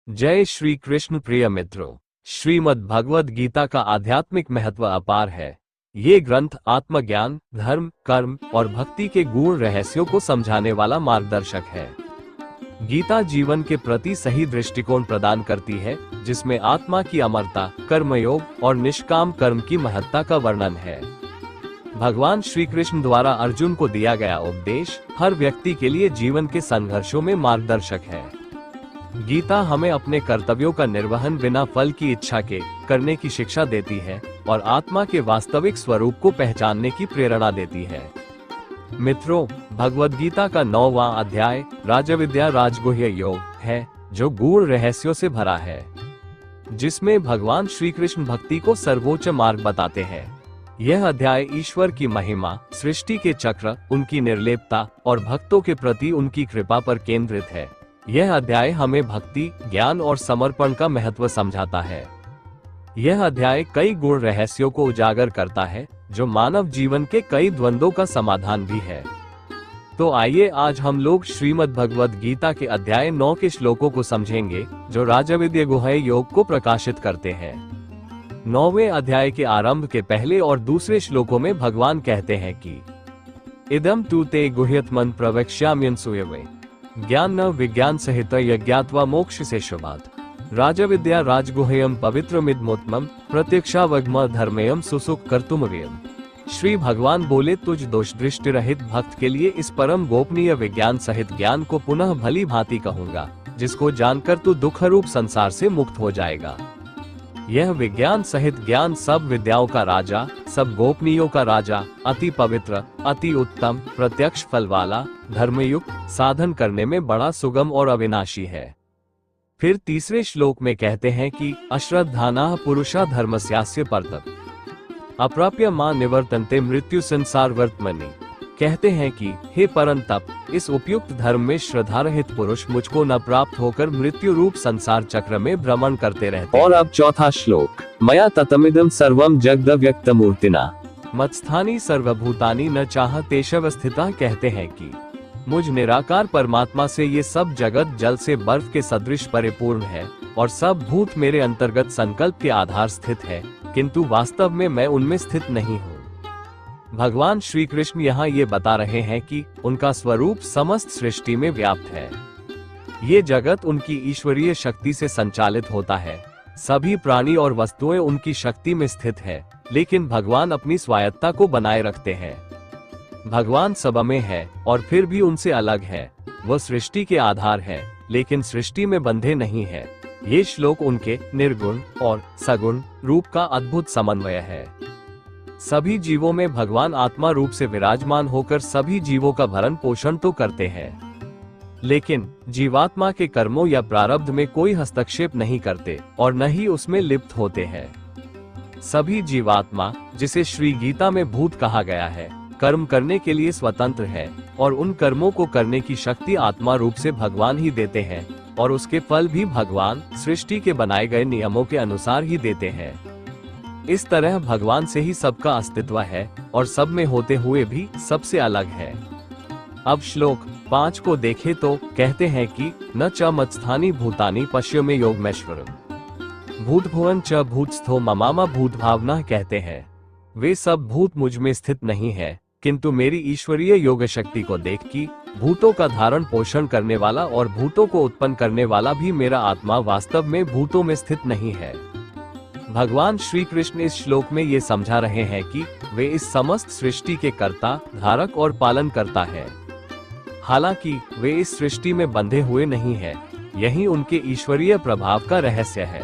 जय श्री कृष्ण। प्रिय मित्रों, श्रीमद् भगवद गीता का आध्यात्मिक महत्व अपार है। ये ग्रंथ आत्मज्ञान, धर्म, कर्म और भक्ति के गूढ़ रहस्यों को समझाने वाला मार्गदर्शक है। गीता जीवन के प्रति सही दृष्टिकोण प्रदान करती है, जिसमें आत्मा की अमरता, कर्मयोग और निष्काम कर्म की महत्ता का वर्णन है। भगवान श्री कृष्ण द्वारा अर्जुन को दिया गया उपदेश हर व्यक्ति के लिए जीवन के संघर्षों में मार्गदर्शक है। गीता हमें अपने कर्तव्यों का निर्वहन बिना फल की इच्छा के करने की शिक्षा देती है और आत्मा के वास्तविक स्वरूप को पहचानने की प्रेरणा देती है। मित्रों, भगवद गीता का 9वां अध्याय राजविद्या राजगुह्य योग है, जो गूढ़ रहस्यों से भरा है, जिसमें भगवान श्री कृष्ण भक्ति को सर्वोच्च मार्ग बताते हैं। यह अध्याय ईश्वर की महिमा, सृष्टि के चक्र, उनकी निर्लेपता और भक्तों के प्रति उनकी कृपा पर केंद्रित है। यह अध्याय हमें भक्ति, ज्ञान और समर्पण का महत्व समझाता है। यह अध्याय कई गूढ़ रहस्यों को उजागर करता है, जो मानव जीवन के कई द्वंद्वों का समाधान भी है। तो आइए आज हम लोग श्रीमद् भगवद गीता के अध्याय 9 के श्लोकों को समझेंगे, जो राजविद्या गुह्य योग को प्रकाशित करते हैं। 9वें अध्याय के आरंभ के पहले और दूसरे श्लोकों में भगवान कहते हैं कि इदम तु ते गुह्यतमं प्रवक्ष्याम्यंसूयवे ज्ञान न विज्ञान सहित यज्ञात्वा मोक्ष से शुभात राजविद्या राजगुह्यम पवित्रमिदमोत्तमं प्रत्यक्षावगम धर्मेयम सुसुख कर्तुमर्यम। श्री भगवान बोले, तुझ दोष दृष्टि रहित भक्त के लिए इस परम गोपनीय विज्ञान सहित ज्ञान को पुनः भली भांति कहूंगा, जिसको जानकर तू दुख रूप संसार से मुक्त हो जाएगा। यह विज्ञान सहित ज्ञान सब विद्याओं का राजा, सब गोपनीयों का राजा, अति पवित्र, अति उत्तम, प्रत्यक्ष फल वाला, धर्मयुक्त, साधन करने में बड़ा सुगम और अविनाशी है। फिर तीसरे श्लोक में कहते हैं कि अश्रद्धानाः पुरुषा धर्मस्यास्य परतप अप्राप्य मां निवर्तन्ते मृत्यु संसार वर्तमनि। कहते हैं कि हे परंतप, इस उपयुक्त धर्म में श्रद्धा रहित पुरुष मुझको न प्राप्त होकर मृत्यु रूप संसार चक्र में भ्रमण करते रहते। और अब चौथा श्लोक, मया ततमिदं सर्वं जगद्व्यक्तमूर्तिना मत्स्थानि सर्वभूतानि न चाह तेषव स्थिता। कहते हैं कि मुझ निराकार परमात्मा से ये सब जगत जल से बर्फ के सदृश परिपूर्ण है और सब भूत मेरे अंतर्गत संकल्प के आधार स्थित है, किंतु वास्तव में मैं उनमें स्थित नहीं हूँ। भगवान श्री कृष्ण यहाँ ये बता रहे हैं कि उनका स्वरूप समस्त सृष्टि में व्याप्त है। ये जगत उनकी ईश्वरीय शक्ति से संचालित होता है। सभी प्राणी और वस्तुएं उनकी शक्ति में स्थित है, लेकिन भगवान अपनी स्वायत्ता को बनाए रखते हैं। भगवान सब में है और फिर भी उनसे अलग है। वह सृष्टि के आधार है, लेकिन सृष्टि में बंधे नहीं है। ये श्लोक उनके निर्गुण और सगुण रूप का अद्भुत समन्वय है। सभी जीवों में भगवान आत्मा रूप से विराजमान होकर सभी जीवों का भरण पोषण तो करते हैं, लेकिन जीवात्मा के कर्मों या प्रारब्ध में कोई हस्तक्षेप नहीं करते और न ही उसमें लिप्त होते हैं। सभी जीवात्मा, जिसे श्री गीता में भूत कहा गया है, कर्म करने के लिए स्वतंत्र है और उन कर्मों को करने की शक्ति आत्मा रूप से भगवान ही देते हैं और उसके फल भी भगवान सृष्टि के बनाए गए नियमों के अनुसार ही देते हैं। इस तरह भगवान से ही सबका अस्तित्व है और सब में होते हुए भी सबसे अलग है। अब श्लोक 5 को देखें तो कहते हैं कि न च मत्स्थानि भूतानि पश्य में योगमेश्वरम भूतभुवन च भूतस्थो ममामा भूत भावना। कहते हैं वे सब भूत मुझ में स्थित नहीं है, किंतु मेरी ईश्वरीय योग शक्ति को देख कि भूतों का धारण पोषण करने वाला और भूतों को उत्पन्न करने वाला भी मेरा आत्मा वास्तव में भूतों में स्थित नहीं है। भगवान श्री कृष्ण इस श्लोक में ये समझा रहे हैं कि वे इस समस्त सृष्टि के कर्ता, धारक और पालन करता है। हालांकि वे इस सृष्टि में बंधे हुए नहीं हैं, यही उनके ईश्वरीय प्रभाव का रहस्य है।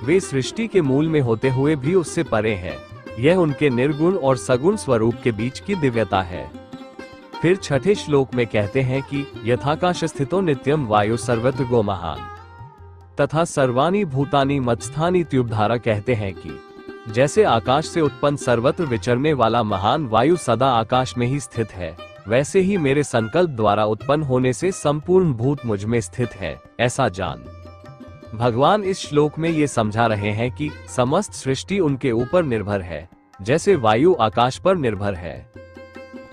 वे सृष्टि के मूल में होते हुए भी उससे परे हैं। यह उनके निर्गुण और सगुण स्वरूप के बीच की दिव्यता है। फिर छठे श्लोक में कहते हैं कि यथाकाश स्थितो नित्यम वायु सर्वत्र गो महान तथा सर्वाणि भूतानि मत्स्थानि त्युबधारा। कहते हैं कि जैसे आकाश से उत्पन्न सर्वत्र विचरने वाला महान वायु सदा आकाश में ही स्थित है, वैसे ही मेरे संकल्प द्वारा उत्पन्न होने से संपूर्ण भूत मुझ में स्थित है, ऐसा जान। भगवान इस श्लोक में ये समझा रहे हैं कि समस्त सृष्टि उनके ऊपर निर्भर है, जैसे वायु आकाश पर निर्भर है।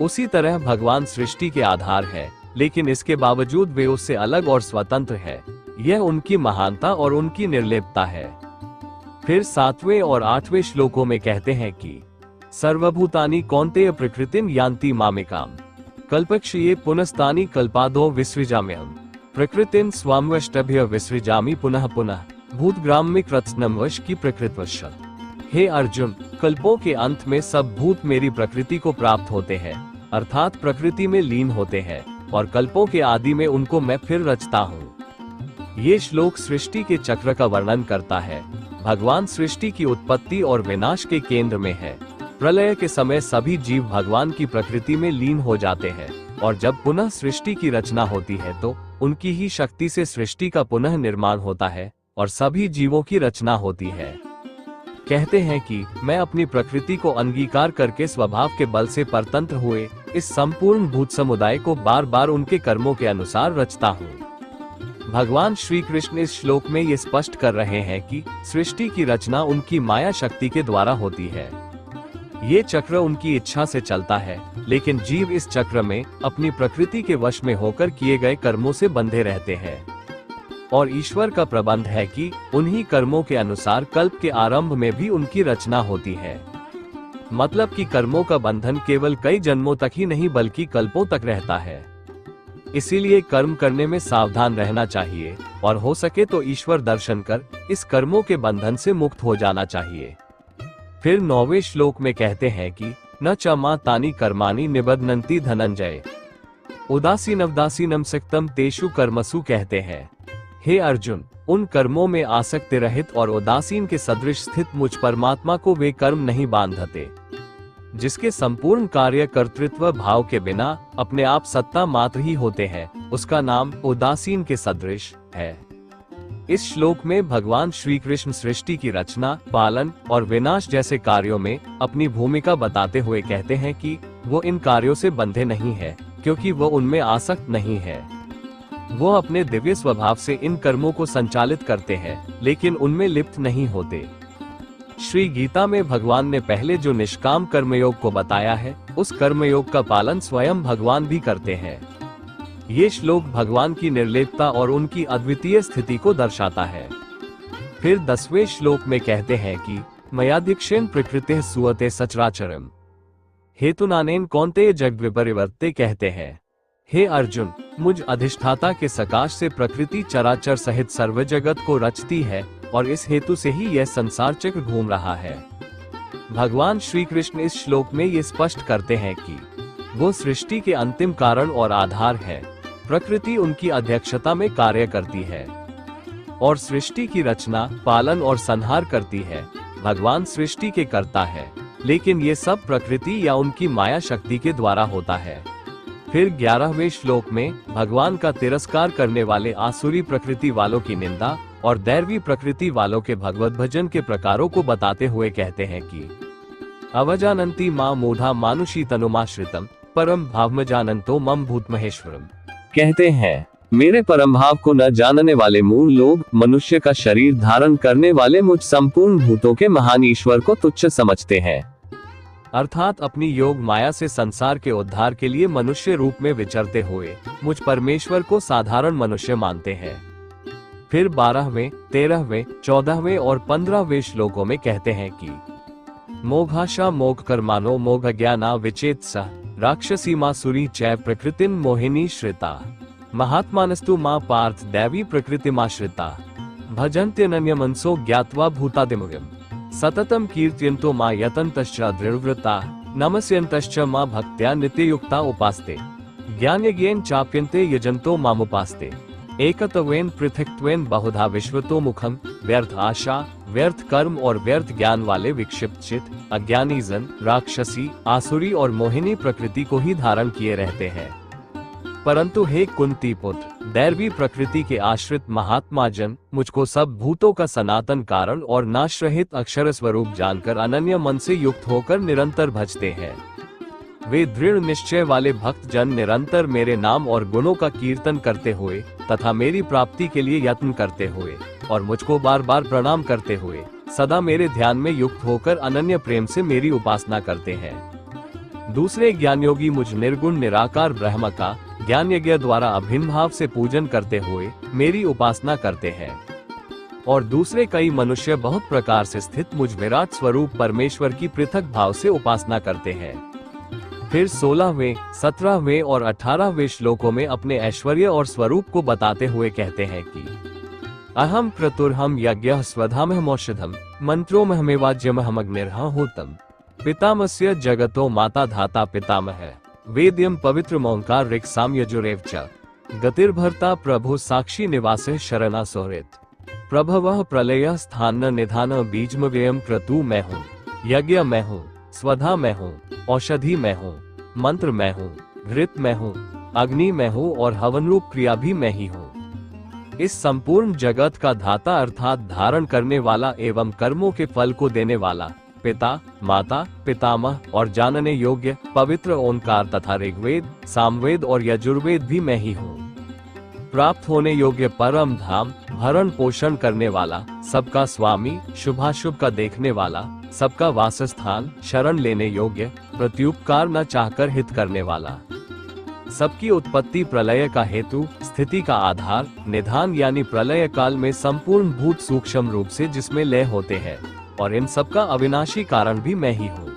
उसी तरह भगवान सृष्टि के आधार है, लेकिन इसके बावजूद वे उससे अलग और स्वतंत्र है। यह उनकी महानता और उनकी निर्लेपता है। फिर 7वें और 8वें श्लोकों में कहते हैं कि सर्वभूतानि कौन्तेय प्रकृतिं यान्ति मामेकाम कल्पक्षये पुनस्तानि कल्पादो विसृजाम्यहम् प्रकृतिं स्वाम्वष्टभ्य विसृजामि पुनः पुनः भूतग्राम्य कृत्स्नमवश की प्रकृतवशत्। हे अर्जुन, कल्पों के अंत में सब भूत मेरी प्रकृति को प्राप्त होते हैं, अर्थात प्रकृति में लीन होते हैं, और कल्पों के आदि में उनको मैं फिर रचता हूँ। ये श्लोक सृष्टि के चक्र का वर्णन करता है। भगवान सृष्टि की उत्पत्ति और विनाश के केंद्र में है। प्रलय के समय सभी जीव भगवान की प्रकृति में लीन हो जाते हैं, और जब पुनः सृष्टि की रचना होती है तो उनकी ही शक्ति से सृष्टि का पुनः निर्माण होता है और सभी जीवों की रचना होती है। कहते हैं कि मैं अपनी प्रकृति को अंगीकार करके स्वभाव के बल से परतंत्र हुए इस संपूर्ण भूत समुदाय को बार बार उनके कर्मों के अनुसार रचता हूँ। भगवान श्री कृष्ण इस श्लोक में ये स्पष्ट कर रहे हैं कि सृष्टि की रचना उनकी माया शक्ति के द्वारा होती है। ये चक्र उनकी इच्छा से चलता है, लेकिन जीव इस चक्र में अपनी प्रकृति के वश में होकर किए गए कर्मों से बंधे रहते हैं, और ईश्वर का प्रबंध है कि उन्हीं कर्मों के अनुसार कल्प के आरंभ में भी उनकी रचना होती है। मतलब कि कर्मों का बंधन केवल कई जन्मों तक ही नहीं बल्कि कल्पों तक रहता है। इसीलिए कर्म करने में सावधान रहना चाहिए और हो सके तो ईश्वर दर्शन कर इस कर्मों के बंधन से मुक्त हो जाना चाहिए। फिर 9वें श्लोक में कहते हैं कि न च मा तानि कर्माणि निबध्नन्ति धनंजय उदासीनवदासीनम सक्तम तेषु कर्मसु। कहते हैं, हे अर्जुन, उन कर्मों में आसक्ति रहित और उदासीन के सदृश स्थित मुझ परमात्मा को वे कर्म नहीं बांधते, जिसके संपूर्ण कार्य कर्तृत्व भाव के बिना अपने आप सत्ता मात्र ही होते हैं, उसका नाम उदासीन के सदृश है। इस श्लोक में भगवान श्री कृष्ण सृष्टि की रचना, पालन और विनाश जैसे कार्यों में अपनी भूमिका बताते हुए कहते हैं कि वो इन कार्यों से बंधे नहीं है, क्योंकि वो उनमें आसक्त नहीं है। वो अपने दिव्य स्वभाव से इन कर्मों को संचालित करते हैं, लेकिन उनमें लिप्त नहीं होते। श्री गीता में भगवान ने पहले जो निष्काम कर्मयोग को बताया है, उस कर्मयोग का पालन स्वयं भगवान भी करते हैं। ये श्लोक भगवान की निर्लेपता और उनकी अद्वितीय स्थिति को दर्शाता है। फिर 10वें श्लोक में कहते हैं कि मयाध्यक्षेण प्रकृतिः सुवते सचराचरम् हेतुनानेन कौन्तेय जगद्विपरिवर्ते। कहते हैं, हे अर्जुन, मुझ अधिष्ठाता के सकाश से प्रकृति चराचर सहित सर्व जगत को रचती है, और इस हेतु से ही यह संसार चक्र घूम रहा है। भगवान श्री कृष्ण इस श्लोक में ये स्पष्ट करते हैं कि वो सृष्टि के अंतिम कारण और आधार है। प्रकृति उनकी अध्यक्षता में कार्य करती है और सृष्टि की रचना, पालन और संहार करती है। भगवान सृष्टि के कर्ता है, लेकिन ये सब प्रकृति या उनकी माया शक्ति के द्वारा होता है। फिर 11वें श्लोक में भगवान का तिरस्कार करने वाले आसुरी प्रकृति वालों की निंदा और दैवी प्रकृति वालों के भगवत भजन के प्रकारों को बताते हुए कहते हैं कि अवजानन्ति मां मूढ़ा मानुषी तनुमाश्रितम परम भावमजानन्तो मम भूत महेश्वरम। कहते हैं, मेरे परम भाव को न जानने वाले मूढ़ लोग मनुष्य का शरीर धारण करने वाले मुझ संपूर्ण भूतों के महान ईश्वर को तुच्छ समझते हैं। अर्थात अपनी योग माया से संसार के उद्धार के लिए मनुष्य रूप में विचरते हुए मुझ परमेश्वर को साधारण मनुष्य मानते हैं। फिर 12वें, 13वें, 14वें और 15वें श्लोकों में कहते हैं कि मोघाशा मोघ कर्मानो मोघ ज्ञाना विचेत्सा राक्षसी मासुरी चै प्रकृतिं मोहिनी श्रिता महात्मानस्तु मां पार्थ दैवी प्रकृतिमाश्रिता भजन्त्यनन्य मनसो ज्ञात्वा भूतादिमुगम सततम कीर्त्यन्तो मां यतन्तश्च दृढ़व्रता नमस्यन्तश्च मां भक्त्या नित्ययुक्ता उपास्ते ज्ञानयज्ञेन चाप्यन्ते यजन्तो मामुपास्ते एकत्वेन पृथक्त्वेन बहुधा विश्वतो मुखम। व्यर्थ आशा, व्यर्थ कर्म और व्यर्थ ज्ञान वाले विक्षिप्त चित्त, अज्ञानी जन, राक्षसी, आसुरी और मोहिनी प्रकृति को ही धारण किए रहते हैं। परंतु हे कुंती पुत्र, दैवी प्रकृति के आश्रित महात्मा जन मुझको सब भूतों का सनातन कारण और नाशरहित अक्षर स्वरूप जानकर अनन्य मन से युक्त होकर निरंतर भजते हैं। वे दृढ़ निश्चय वाले भक्त जन निरंतर मेरे नाम और गुणों का कीर्तन करते हुए तथा मेरी प्राप्ति के लिए यत्न करते हुए और मुझको बार बार प्रणाम करते हुए सदा मेरे ध्यान में युक्त होकर अनन्य प्रेम से मेरी उपासना करते हैं। दूसरे ज्ञान योगी मुझ निर्गुण निराकार ब्रह्म का ज्ञान यज्ञ द्वारा अभिन्न भाव से पूजन करते हुए मेरी उपासना करते हैं। और दूसरे कई मनुष्य बहुत प्रकार से स्थित मुझ विराट स्वरूप परमेश्वर की पृथक भाव से उपासना करते हैं। फिर 16वें, 17वें और 18वें श्लोकों में अपने ऐश्वर्य और स्वरूप को बताते हुए कहते हैं कि अहम क्रतुर्हम यज्ञ स्वधामहमौषधम मंत्रोमहमेवाज्यमहमग्निर्होतम पितामस्य जगतो माता धाता पितामह वेद्यम पवित्र मौंकार ऋक् साम यजुरेव च गतिर्भर्ता प्रभु साक्षी निवास शरणा सोहृत प्रभवः प्रलय स्थान निधान बीजम व्ययम क्रतु मैं हूँ, यज्ञ मैं हूँ, स्वधा मैं हूँ, औषधि मैं हूँ, मंत्र मैं हूँ, घृत मैं हूँ, अग्नि मैं हूँ और हवन रूप क्रिया भी मैं ही हूँ। इस संपूर्ण जगत का धाता अर्थात धारण करने वाला एवं कर्मों के फल को देने वाला पिता, माता, पितामह और जानने योग्य पवित्र ओंकार तथा ऋग्वेद, सामवेद और यजुर्वेद भी मैं ही हूँ। प्राप्त होने योग्य परम धाम, भरण पोषण करने वाला, सबका स्वामी, शुभाशुभ का देखने वाला, सबका वासस्थान, शरण लेने योग्य, प्रत्युपकार न चाहकर हित करने वाला, सबकी उत्पत्ति प्रलय का हेतु, स्थिति का आधार, निधान यानी प्रलय काल में संपूर्ण भूत सूक्ष्म रूप से जिसमें लय होते हैं, और इन सबका अविनाशी कारण भी मैं ही हूँ।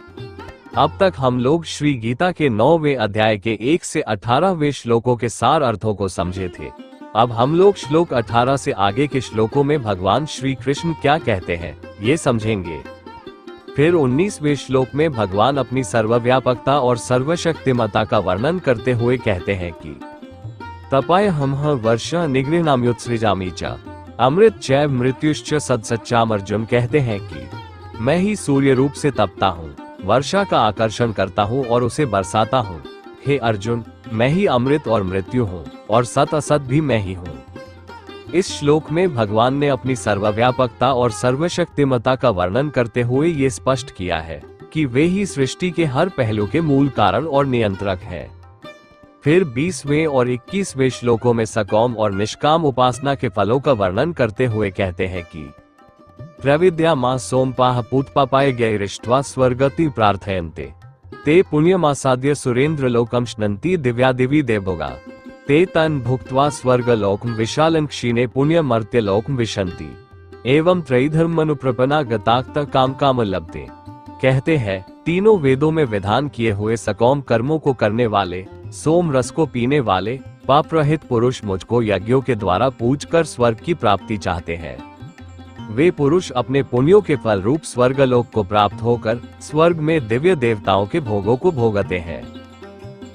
अब तक हम लोग श्री गीता के 9वें अध्याय के 1 से 18वें श्लोकों के सार अर्थों को समझे थे। अब हम लोग श्लोक 18 से आगे के श्लोकों में भगवान श्री कृष्ण क्या कहते हैं ये समझेंगे। फिर 19वें श्लोक में भगवान अपनी सर्वव्यापकता और सर्वशक्तिमता का वर्णन करते हुए कहते हैं कि तपाय हम वर्षा निगृहणाम्युत्सृजामि च अमृत चैव मृत्युश्च सत्सच्चाम। अर्जुन कहते हैं कि मैं ही सूर्य रूप से तपता हूँ, वर्षा का आकर्षण करता हूँ और उसे बरसाता हूँ। हे अर्जुन, मैं ही अमृत और मृत्यु हूँ और सत असत भी मैं ही हूँ। इस श्लोक में भगवान ने अपनी सर्वव्यापकता और सर्वशक्तिमता का वर्णन करते हुए ये स्पष्ट किया है कि वे ही सृष्टि के हर पहलू के मूल कारण और नियंत्रक हैं। फिर 20वें और 21वें श्लोकों में सकाम और निष्काम उपासना के फलों का वर्णन करते हुए कहते हैं कि प्रविद्या मां सोमपाह पूतपापाय गैरिष्ट्वा स्वर्गति प्रार्थयन्ते ते पुण्यमासाद्य सुरेंद्र लोकम श्नन्ति दिव्यादिवी देवभोगा ते तन भुक्त्वा स्वर्गलोकम विशालं क्षीणे पुण्यमर्त्य लोकम विशन्ति एवं त्रयीधर्मनुप्रपन्ना गताक्त काम काम लभते। कहते हैं तीनों वेदों में विधान किए हुए सकौम कर्मों को करने वाले, सोम रस को पीने वाले, पाप रहित पुरुष मुझको यज्ञों के द्वारा पूजकर स्वर्ग की प्राप्ति चाहते हैं। वे पुरुष अपने पुण्यों के फल रूप स्वर्गलोक को प्राप्त होकर स्वर्ग में दिव्य देवताओं के भोगों को भोगते हैं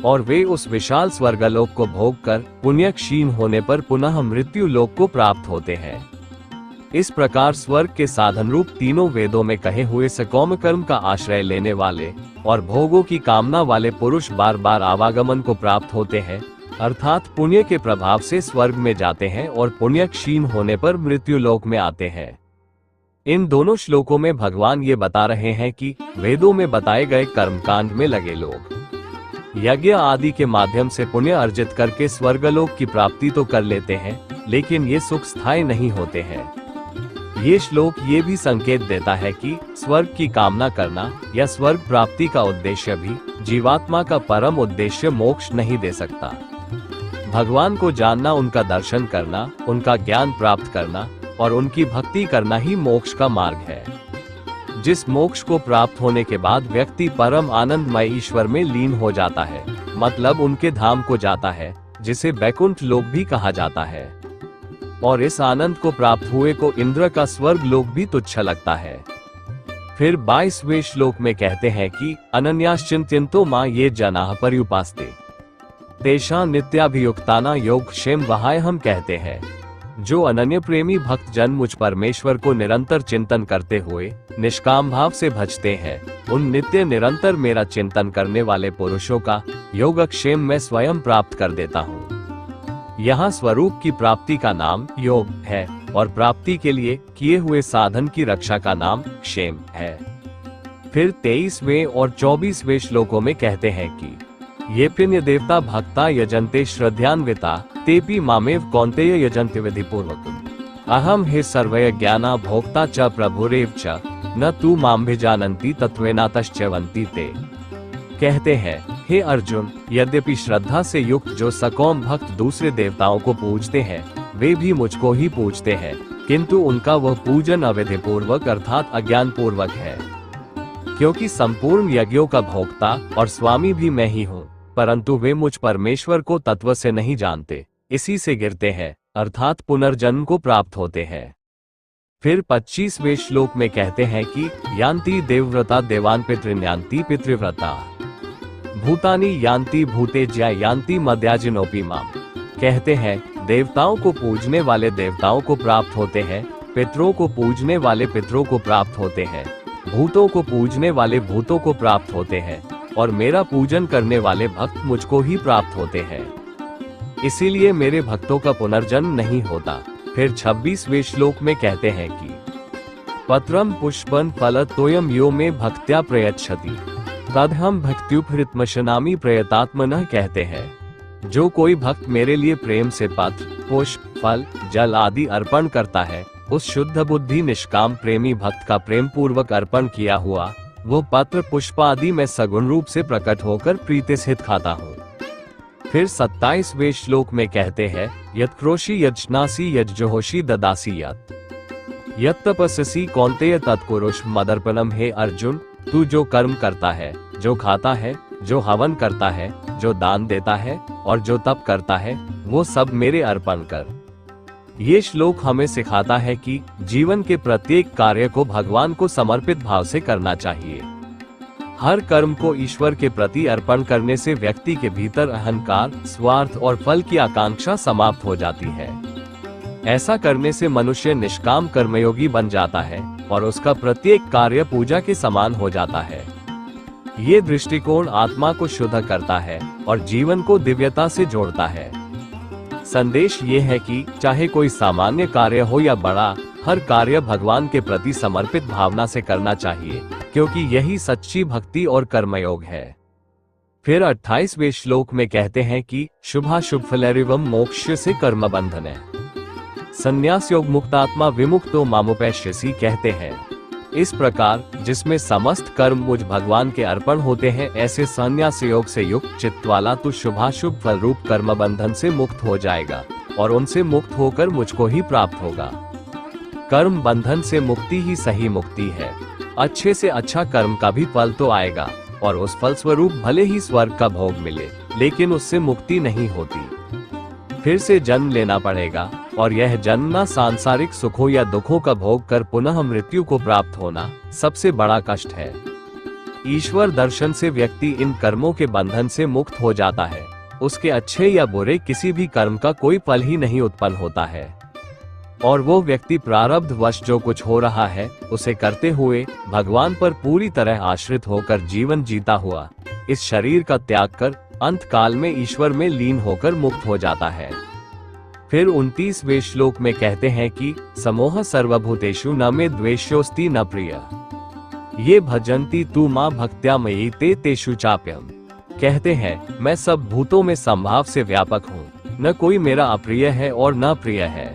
और वे उस विशाल स्वर्गलोक को भोगकर पुण्य क्षीण होने पर पुनः मृत्यु लोक को प्राप्त होते हैं। इस प्रकार स्वर्ग के साधन रूप तीनों वेदों में कहे हुए सकौम कर्म का आश्रय लेने वाले और भोगों की कामना वाले पुरुष बार बार आवागमन को प्राप्त होते हैं, अर्थात पुण्य के प्रभाव से स्वर्ग में जाते हैं और पुण्य क्षीण होने पर मृत्यु लोक में आते हैं। इन दोनों श्लोकों में भगवान ये बता रहे हैं कि वेदों में बताए गए कर्मकांड में लगे लोग यज्ञ आदि के माध्यम से पुण्य अर्जित करके स्वर्गलोक की प्राप्ति तो कर लेते हैं, लेकिन ये सुख स्थायी नहीं होते हैं। ये श्लोक ये भी संकेत देता है कि स्वर्ग की कामना करना या स्वर्ग प्राप्ति का उद्देश्य भी जीवात्मा का परम उद्देश्य मोक्ष नहीं दे सकता। भगवान को जानना, उनका दर्शन करना, उनका ज्ञान प्राप्त करना और उनकी भक्ति करना ही मोक्ष का मार्ग है। जिस मोक्ष को प्राप्त होने के बाद व्यक्ति परम आनंदमय ईश्वर में लीन हो जाता है, मतलब उनके धाम को जाता है, जिसे बैकुंठ लोक भी कहा जाता है। और इस आनंद को प्राप्त हुए को इंद्र का स्वर्ग लोक भी तुच्छ लगता है। फिर 22वें श्लोक में कहते हैं कि अनन्याश्चिंत्यन्तो मां ये जनाः पर्युपास्ते तेषां नित्याभियुक्ताना योग क्षेम वहाय। हम कहते हैं जो अनन्य प्रेमी भक्त जन मुझ परमेश्वर को निरंतर चिंतन करते हुए निष्काम भाव से भजते हैं, उन नित्य निरंतर मेरा चिंतन करने वाले पुरुषों का योगक्षेम मैं स्वयं प्राप्त कर देता हूँ। यहाँ स्वरूप की प्राप्ति का नाम योग है और प्राप्ति के लिए किए हुए साधन की रक्षा का नाम क्षेम है। फिर 23वें और 24वें श्लोकों में कहते हैं कि ये पुण्य देवता भक्ता यजन्ते श्रद्धान्विता तेपि मामेव कौन्तेय यजन्ते विधि पूर्वकम् अहम हे सर्वय ज्ञाना भोक्ता च प्रभुरेव च न तू मां भिजानन्ति तत्वेनातश्चवन्ति ते। कहते हैं हे अर्जुन, यद्यपि श्रद्धा से युक्त जो सकौम भक्त दूसरे देवताओं को पूजते हैं, वे भी मुझको ही पूजते हैं, किंतु उनका वह पूजन अविधि पूर्वक अर्थात अज्ञान पूर्वक है। क्योंकि संपूर्ण यज्ञों का भोक्ता और स्वामी भी मैं ही हूँ, परंतु वे मुझ परमेश्वर को तत्व से नहीं जानते, इसी से गिरते हैं अर्थात पुनर्जन्म को प्राप्त होते हैं। फिर 25वें श्लोक में कहते हैं कि यान्ति देवव्रता देवान पितृन्यान्ति पितृव्रता भूतानि यान्ति भूतेज्या यान्ति मद्याजिनोपि माम। कहते हैं देवताओं को पूजने वाले देवताओं को प्राप्त होते हैं, पितरों को पूजने वाले पितरों को प्राप्त होते हैं, भूतों को पूजने वाले भूतों को प्राप्त होते हैं, और मेरा पूजन करने वाले भक्त मुझको ही प्राप्त होते हैं। इसीलिए मेरे भक्तों का पुनर्जन्म नहीं होता। फिर 26वें श्लोक में कहते हैं कि पत्रम पुष्पन फलतोयम यो में भक्त्या प्रयच्छति तदहम भक्त्युपहृतमशनामि प्रयतात्मनः। कहते हैं जो कोई भक्त मेरे लिए प्रेम से पत्र, पुष्प, फल, जल आदि अर्पण करता है, उस शुद्ध बुद्धि निष्काम प्रेमी भक्त का प्रेम पूर्वक अर्पण किया हुआ वो पत्र पुष्प आदि में सगुण रूप से प्रकट होकर प्रीति सहित खाता हूँ। फिर 27वें श्लोक में कहते हैं यत्क्रोशी यज्नासी यज्जोहोशी ददासी यत् तपस्सी कौन्तेय तत्कुरुष मदर्पणम। हे अर्जुन, तू जो कर्म करता है, जो खाता है, जो हवन करता है, जो दान देता है और जो तप करता है, वो सब मेरे अर्पण कर। ये श्लोक हमें सिखाता है कि जीवन के प्रत्येक कार्य को भगवान को समर्पित भाव से करना चाहिए। हर कर्म को ईश्वर के प्रति अर्पण करने से व्यक्ति के भीतर अहंकार, स्वार्थ और फल की आकांक्षा समाप्त हो जाती है। ऐसा करने से मनुष्य निष्काम कर्मयोगी बन जाता है और उसका प्रत्येक कार्य पूजा के समान हो जाता है। ये दृष्टिकोण आत्मा को शुद्ध करता है और जीवन को दिव्यता से जोड़ता है। संदेश ये है कि चाहे कोई सामान्य कार्य हो या बड़ा, हर कार्य भगवान के प्रति समर्पित भावना से करना चाहिए, क्योंकि यही सच्ची भक्ति और कर्मयोग है। फिर 28वें श्लोक में कहते हैं कि शुभाशुभ फलैरिवम मोक्ष से कर्म बंधन है संन्यास योग मुक्तात्मा विमुक्तो मामुपैश्यसि। कहते हैं इस प्रकार जिसमें समस्त कर्म मुझ भगवान के अर्पण होते हैं, ऐसे संन्यास योग से युक्त चित्त वाला तू शुभाशुभ फल रूप कर्म बंधन से मुक्त हो जाएगा और उनसे मुक्त होकर मुझको ही प्राप्त होगा। कर्म बंधन से मुक्ति ही सही मुक्ति है। अच्छे से अच्छा कर्म का भी फल तो आएगा और उस फल स्वरूप भले ही स्वर्ग का भोग मिले, लेकिन उससे मुक्ति नहीं होती। फिर से जन्म लेना पड़ेगा और यह जन्म न सांसारिक सुखों या दुखों का भोग कर पुनः मृत्यु को प्राप्त होना सबसे बड़ा कष्ट है। ईश्वर दर्शन से व्यक्ति इन कर्मों के बंधन से मुक्त हो जाता है। उसके अच्छे या बुरे किसी भी कर्म का कोई फल ही नहीं उत्पन्न होता है और वो व्यक्ति प्रारब्ध वश जो कुछ हो रहा है उसे करते हुए भगवान पर पूरी तरह आश्रित होकर जीवन जीता हुआ इस शरीर का त्याग कर अंत काल में ईश्वर में लीन होकर मुक्त हो जाता है। फिर 29वें श्लोक में कहते हैं कि समोह सर्वभूतेषु न मे द्वेष्योस्ति न प्रिय ये भजन्ति तू मां भक्त्या मयि ते तेषु चाप्यम। कहते हैं मैं सब भूतों में संभाव से व्यापक हूँ, न कोई मेरा अप्रिय है और न प्रिय है,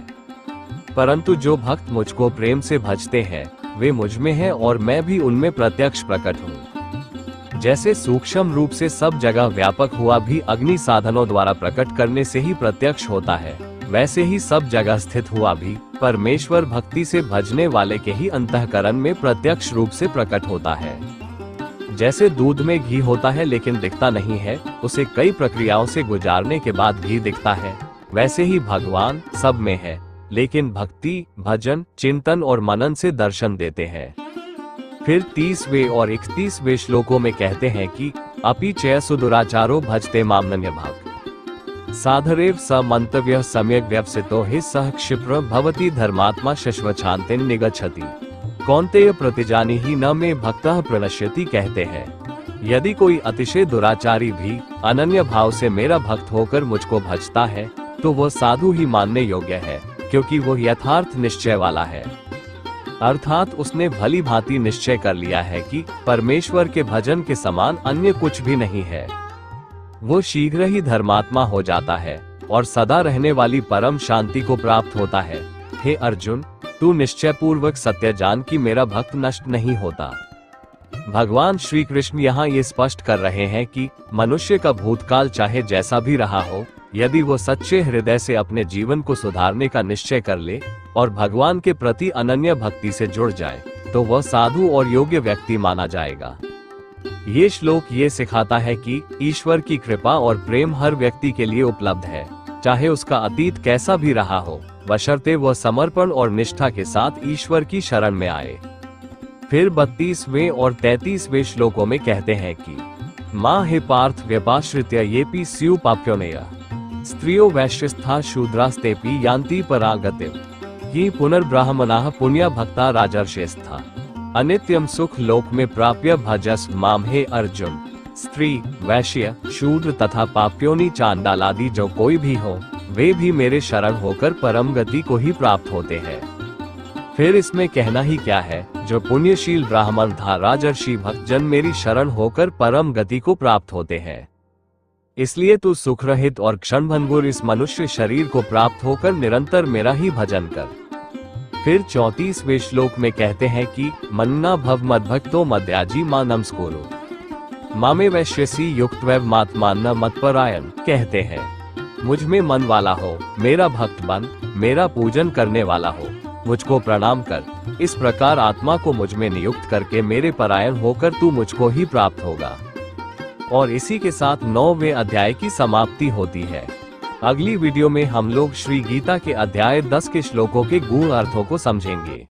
परंतु जो भक्त मुझको प्रेम से भजते हैं वे मुझ में हैं और मैं भी उनमें प्रत्यक्ष प्रकट हूँ। जैसे सूक्ष्म रूप से सब जगह व्यापक हुआ भी अग्नि साधनों द्वारा प्रकट करने से ही प्रत्यक्ष होता है, वैसे ही सब जगह स्थित हुआ भी परमेश्वर भक्ति से भजने वाले के ही अंतःकरण में प्रत्यक्ष रूप से प्रकट होता है। जैसे दूध में घी होता है लेकिन दिखता नहीं है, उसे कई प्रक्रियाओं से गुजारने के बाद घी दिखता है, वैसे ही भगवान सब में है लेकिन भक्ति, भजन, चिंतन और मनन से दर्शन देते हैं। फिर 30वें और 31वें श्लोकों में कहते हैं कि अपि चय सुदुराचारो भजते मामनन्य भाग साधरेव स मंतव्य सम्यक व्यवसितो हि सह क्षिप्र भवति धर्मात्मा शश्वच्छान्तिं निगच्छति कौन्तेय प्रतिजानी ही न मे भक्तः प्रणश्यति। कहते हैं यदि कोई अतिशय दुराचारी भी अनन्य भाव से मेरा भक्त होकर मुझको भजता है तो वह साधु ही मानने योग्य है, क्योंकि वो यथार्थ निश्चय वाला है। अर्थात उसने भली भांति निश्चय कर लिया है कि परमेश्वर के भजन के समान अन्य कुछ भी नहीं है। वो शीघ्र ही धर्मात्मा हो जाता है और सदा रहने वाली परम शांति को प्राप्त होता है। हे अर्जुन, तू निश्चय पूर्वक सत्य जान कि मेरा भक्त नष्ट नहीं होता। भगवान श्री कृष्ण यहाँ ये स्पष्ट कर रहे हैं कि मनुष्य का भूतकाल चाहे जैसा भी रहा हो, यदि वो सच्चे हृदय से अपने जीवन को सुधारने का निश्चय कर ले और भगवान के प्रति अनन्य भक्ति से जुड़ जाए, तो वह साधु और योग्य व्यक्ति माना जाएगा। ये श्लोक ये सिखाता है कि ईश्वर की कृपा और प्रेम हर व्यक्ति के लिए उपलब्ध है, चाहे उसका अतीत कैसा भी रहा हो, बशर्ते वह समर्पण और निष्ठा के साथ ईश्वर की शरण में आए। फिर 32वें और 33वें श्लोकों में कहते हैं कि माँ हे पार्थ व्यपाश्रित्य येपि स्यु पाप्योनेय स्त्रियो वैश्यस्था शूद्रास्तेपि यान्ति परागतिम् ये पुनर्ब्राह्मणाः पुण्य भक्ता राजर्षिस्था अनित्यम सुख लोक में प्राप्य भजस माम हे अर्जुन। स्त्री, वैश्य, शूद्र तथा पाप्योनी चांडाल आदि जो कोई भी हो, वे भी मेरे शरण होकर परम गति को ही प्राप्त होते हैं। फिर इसमें कहना ही क्या है, जो पुण्यशील ब्राह्मण तथा राजर्षि भक्तजन मेरी शरण होकर परम गति को प्राप्त होते हैं। इसलिए तू सुख रहित और क्षणभंगुर इस मनुष्य शरीर को प्राप्त होकर निरंतर मेरा ही भजन कर। फिर 34वें श्लोक में कहते हैं कि मन्ना भव मद्भक्तो मद्याजी मां नमस्कुरु मामे वैश्यसी युक्तवैव मात्मान्न मतपरायण। कहते हैं मुझ में मन वाला हो, मेरा भक्त बन, मेरा पूजन करने वाला हो, मुझको प्रणाम कर। इस प्रकार आत्मा को मुझ में नियुक्त करके मेरे परायण होकर तू मुझको ही प्राप्त होगा। और इसी के साथ 9वें अध्याय की समाप्ति होती है। अगली वीडियो में हम लोग श्री गीता के अध्याय 10 के श्लोकों के गूढ़ अर्थों को समझेंगे।